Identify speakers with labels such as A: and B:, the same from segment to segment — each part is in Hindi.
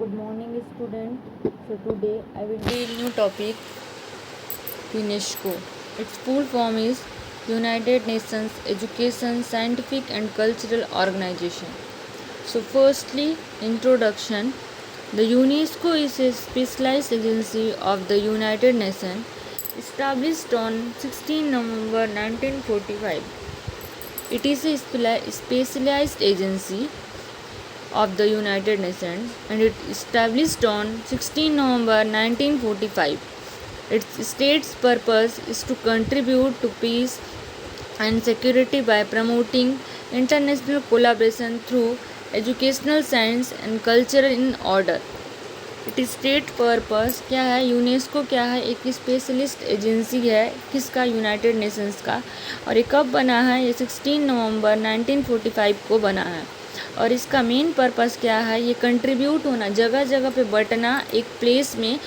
A: Good morning, student. So today I will deal new topic UNESCO. Its full form is United Nations Education, Scientific and Cultural Organization. So firstly, introduction. The UNESCO is a specialized agency of the United Nations established on 16 November 1945. It is a specialized agency of the United Nations and it established on 16 November 1945. Its state's purpose is to contribute to peace and security by promoting international collaboration through educational science and culture in order. It state purpose क्या है, यूनेस्को क्या है, एक स्पेशलिस्ट एजेंसी है किसका, यूनाइटेड नेशंस का। और ये कब बना है, ये 16 नवंबर 1945 को बना है। और इसका मेन पर्पस क्या है, ये कंट्रीब्यूट होना, जगह जगह पे बंटना एक प्लेस में,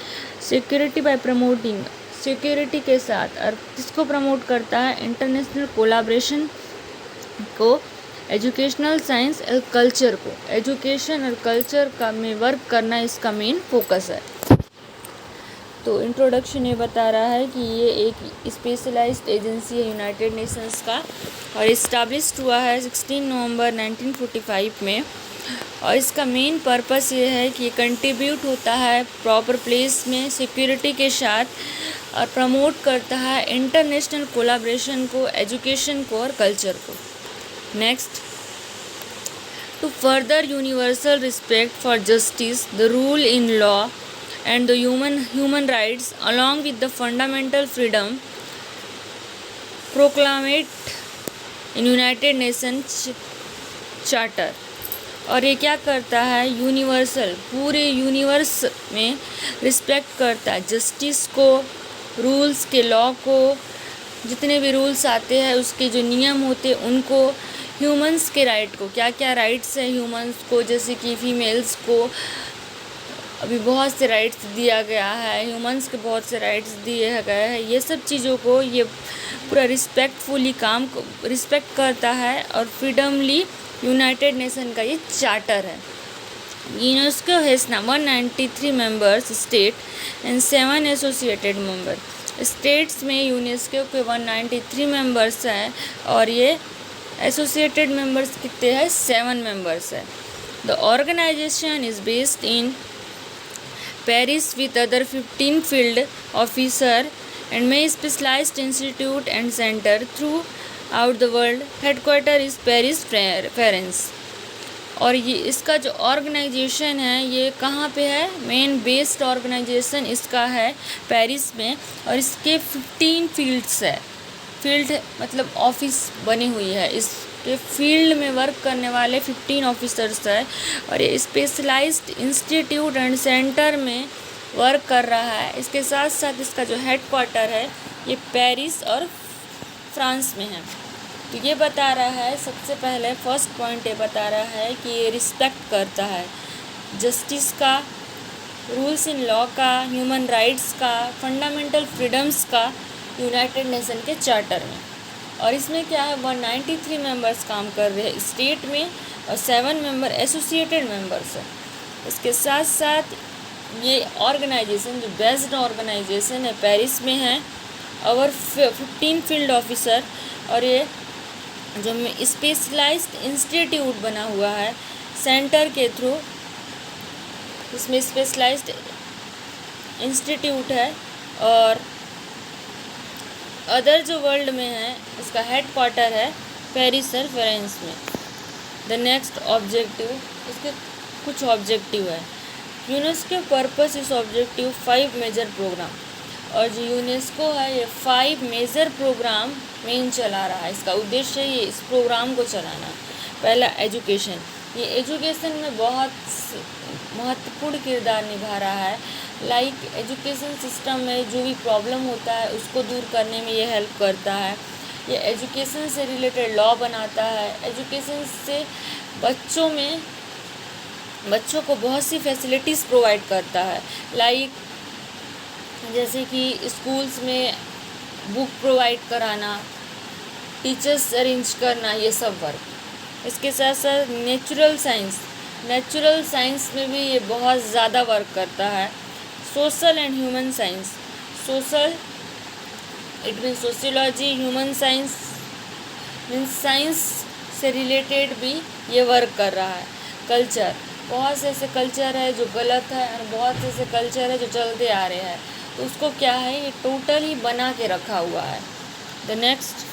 A: सिक्योरिटी बाय प्रमोटिंग, सिक्योरिटी के साथ। और किसको प्रमोट करता है, इंटरनेशनल कोलाब्रेशन को, एजुकेशनल साइंस और कल्चर को, एजुकेशन और कल्चर का में वर्क करना इसका मेन फोकस है। तो इंट्रोडक्शन ये बता रहा है कि ये एक स्पेशलाइज्ड एजेंसी है यूनाइटेड नेशंस का और इस्टाब्लिश्ड हुआ है 16 नवंबर 1945 में। और इसका मेन पर्पस ये है कि ये कंट्रीब्यूट होता है प्रॉपर प्लेस में सिक्योरिटी के साथ और प्रमोट करता है इंटरनेशनल कोलाब्रेशन को, एजुकेशन को और कल्चर को। Next, to further universal respect for justice, the rule in law, and the human rights, along with the fundamental freedom proclaimed in United Nations Charter। और ये क्या करता है, यूनिवर्सल, पूरे यूनिवर्स में रिस्पेक्ट करता है जस्टिस को, रूल्स के, लॉ को, जितने भी रूल्स आते हैं उसके जो नियम होते हैं उनको, ह्यूमंस के राइट को, क्या क्या राइट्स हैं ह्यूमंस को, जैसे कि फीमेल्स को अभी बहुत से राइट्स दिया गया है, ह्यूमंस के बहुत से राइट्स दिए गए हैं, ये सब चीज़ों को ये पूरा रिस्पेक्टफुली काम रिस्पेक्ट करता है। और फ्रीडमली यूनाइटेड नेशन का ये चार्टर है। UNESCO has 193 members state and 7 associated member. States में यूनेस्को के 193 मेंबर्स हैं और ये एसोसिएटेड मेंबर्स कितने हैं, 7 मेंबर्स है। The organisation is based in Paris with other 15 field officer and may specialised institute and centre throughout the world. Headquarter is Paris France. और ये इसका जो ऑर्गेनाइजेशन है ये कहाँ पे है, मेन बेस्ड ऑर्गेनाइजेशन इसका है पेरिस में। और इसके 15 फील्ड्स है, फील्ड मतलब ऑफिस बनी हुई है, इसके फील्ड में वर्क करने वाले 15 ऑफिसर्स है। और ये स्पेशलाइज्ड इंस्टीट्यूट एंड सेंटर में वर्क कर रहा है। इसके साथ साथ इसका जो हेडक्वार्टर है ये पेरिस और फ्रांस में है। तो ये बता रहा है, सबसे पहले फर्स्ट पॉइंट ये बता रहा है कि ये रिस्पेक्ट करता है जस्टिस का, रूल्स इन लॉ का, ह्यूमन राइट्स का, फंडामेंटल फ्रीडम्स का यूनाइटेड नेशन के चार्टर में। और इसमें क्या है, 193 मेंबर्स काम कर रहे हैं स्टेट में और 7 मेंबर एसोसिएटेड मेंबर्स हैं। इसके साथ साथ ये ऑर्गेनाइजेशन जो बेस्ड ऑर्गेनाइजेशन है पेरिस में है और 15 फील्ड ऑफिसर। और ये जो स्पेशलाइज्ड इंस्टीट्यूट बना हुआ है सेंटर के थ्रू, इसमें स्पेशलाइज्ड इंस्टीट्यूट है। और अदर जो वर्ल्ड में है इसका हेडक्वार्टर है पेरिस और फ्रांस में। द नेक्स्ट ऑब्जेक्टिव, इसके कुछ ऑब्जेक्टिव है। यूनेस्को पर्पस इस ऑब्जेक्टिव 5 मेजर प्रोग्राम। और जो यूनेस्को है ये 5 मेजर प्रोग्राम मेन चला रहा है। इसका उद्देश्य ये इस प्रोग्राम को चलाना। पहला एजुकेशन, ये एजुकेशन में बहुत महत्वपूर्ण किरदार निभा रहा है। लाइक एजुकेशन सिस्टम में जो भी प्रॉब्लम होता है उसको दूर करने में ये हेल्प करता है। ये एजुकेशन से रिलेटेड लॉ बनाता है। एजुकेशन से बच्चों को बहुत सी फैसिलिटीज़ प्रोवाइड करता है, लाइक जैसे कि स्कूल्स में बुक प्रोवाइड कराना, टीचर्स अरेंज करना, ये सब वर्क। इसके साथ साथ नेचुरल साइंस, नेचुरल साइंस में भी ये बहुत ज़्यादा वर्क करता है। Social and human science, social it means sociology, human science means science से रिलेटेड भी ये वर्क कर रहा है। कल्चर, बहुत से ऐसे कल्चर है जो गलत है और बहुत से ऐसे कल्चर है जो चलते आ रहे हैं, तो उसको क्या है, ये टोटल ही बना के रखा हुआ है। द नेक्स्ट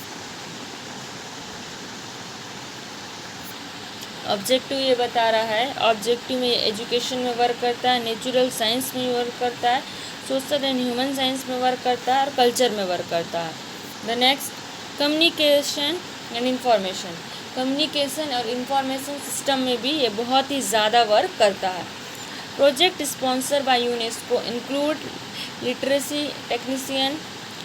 A: ऑब्जेक्टिव ये बता रहा है, ऑब्जेक्टिव में एजुकेशन में वर्क करता है, नेचुरल साइंस में वर्क करता है, सोशल एंड ह्यूमन साइंस में वर्क करता है और कल्चर में वर्क करता है। The next communication and information, communication और इंफॉर्मेशन सिस्टम में भी ये बहुत ही ज़्यादा वर्क करता है। Project sponsor by UNESCO include literacy technician,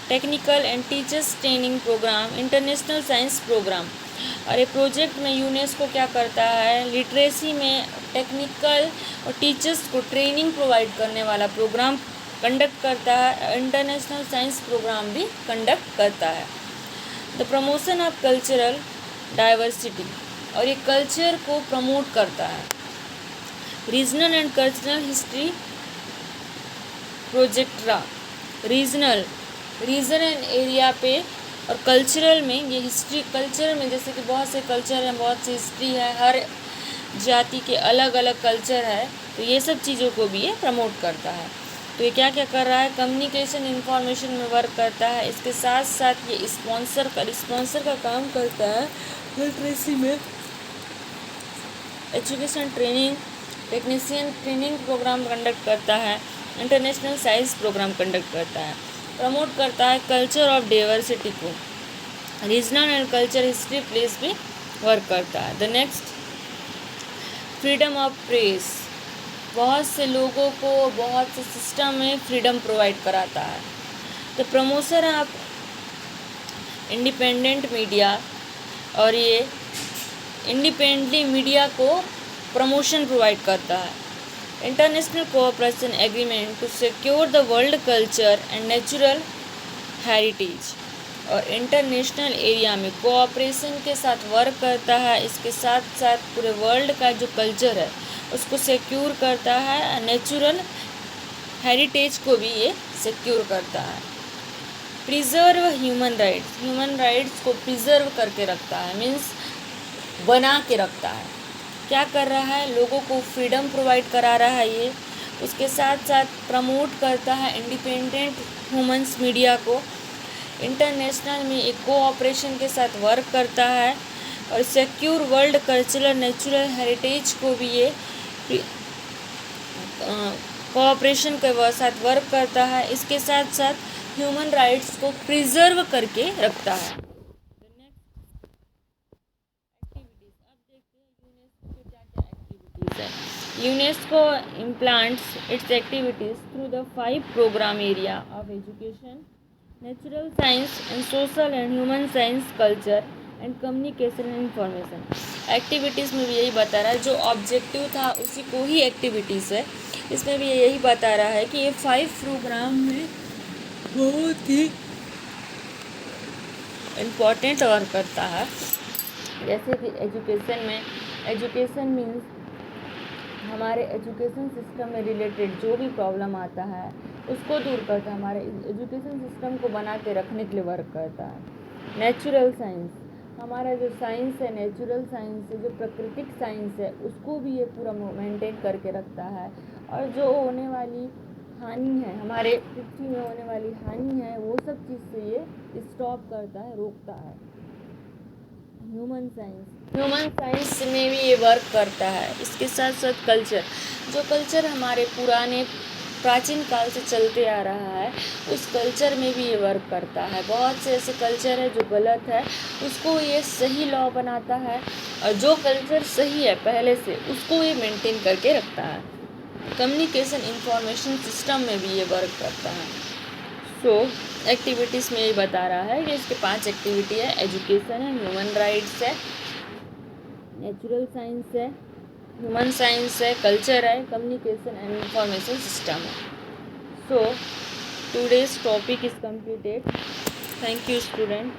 A: technical and teachers training programme, international science programme. और ये प्रोजेक्ट में यूनेस्को क्या करता है, लिटरेसी में टेक्निकल और टीचर्स को ट्रेनिंग प्रोवाइड करने वाला प्रोग्राम कंडक्ट करता है, इंटरनेशनल साइंस प्रोग्राम भी कंडक्ट करता है। The promotion of cultural diversity, और ये कल्चर को प्रमोट करता है। रीजनल एंड कल्चरल हिस्ट्री प्रोजेक्टरा, रीजन एंड एरिया पे और कल्चरल में ये हिस्ट्री, कल्चर में जैसे कि बहुत से कल्चर हैं, बहुत सी हिस्ट्री है, हर जाति के अलग अलग कल्चर है, तो ये सब चीज़ों को भी ये प्रमोट करता है। तो ये क्या क्या कर रहा है, कम्युनिकेशन इंफॉर्मेशन में वर्क करता है, इसके साथ साथ ये स्पॉन्सर का काम करता है, लिटरेसी में education training technician training programme conduct करता है, इंटरनेशनल साइंस प्रोग्राम कंडक्ट करता है, प्रमोट करता है कल्चर ऑफ डाइवर्सिटी को, regional and culture history place भी वर्क करता है। The next freedom of press, बहुत से लोगों को बहुत से सिस्टम में फ्रीडम प्रोवाइड कराता है। The promotion of independent media, और ये इंडिपेंडेंटली मीडिया को प्रमोशन प्रोवाइड करता है। International cooperation agreement to secure the world culture and natural heritage, और इंटरनेशनल एरिया में कोऑपरेशन के साथ वर्क करता है, इसके साथ साथ पूरे वर्ल्ड का जो कल्चर है उसको सिक्योर करता है, नेचुरल हेरिटेज को भी ये सिक्योर करता है। प्रिजर्व ह्यूमन राइट्स को प्रिजर्व करके रखता है, मीन्स बना के रखता है। क्या कर रहा है, लोगों को फ्रीडम प्रोवाइड करा रहा है ये, उसके साथ साथ प्रमोट करता है इंडिपेंडेंट ह्यूमन्स मीडिया को, इंटरनेशनल में एक कोऑपरेशन के साथ वर्क करता है, और secure world cultural natural heritage को भी ये कोऑपरेशन के साथ वर्क करता है, इसके साथ साथ ह्यूमन राइट्स को प्रिजर्व करके रखता है। UNESCO implants its activities through the 5 program area of education, natural science and social and human science, culture and communication and information। Activities में भी यही बता रहा है, जो ऑब्जेक्टिव था उसी को ही एक्टिविटीज़ है, इसमें भी यही बता रहा है कि ये 5 प्रोग्राम में बहुत ही इम्पोर्टेंट वर्क करता है। जैसे कि एजुकेशन में, एजुकेशन मीन्स हमारे एजुकेशन सिस्टम में रिलेटेड जो भी प्रॉब्लम आता है उसको दूर करता है, हमारे एजुकेशन सिस्टम को बना के रखने के लिए वर्क करता है। नेचुरल साइंस, हमारा जो साइंस है, नेचुरल साइंस है, जो प्राकृतिक साइंस है, उसको भी ये पूरा मेंटेन करके रखता है, और जो होने वाली हानि है, हमारे पृथ्वी में होने वाली हानि है, वो सब चीज़ से ये स्टॉप करता है, रोकता है। ह्यूमन साइंस में भी ये वर्क करता है, इसके साथ साथ कल्चर, जो कल्चर हमारे पुराने प्राचीन काल से चलते आ रहा है, उस कल्चर में भी ये वर्क करता है। बहुत से ऐसे कल्चर है जो गलत है, उसको ये सही लॉ बनाता है, और जो कल्चर सही है पहले से उसको ये मेंटेन करके रखता है। कम्युनिकेशन इंफॉर्मेशन सिस्टम में भी ये वर्क करता है। एक्टिविटीज़ में ये बता रहा है कि इसके 5 एक्टिविटी है, एजुकेशन है, ह्यूमन राइट्स है, नेचुरल साइंस है, ह्यूमन साइंस है, कल्चर है, कम्युनिकेशन एंड इंफॉर्मेशन सिस्टम है। Today's topic is completed. Thank you student.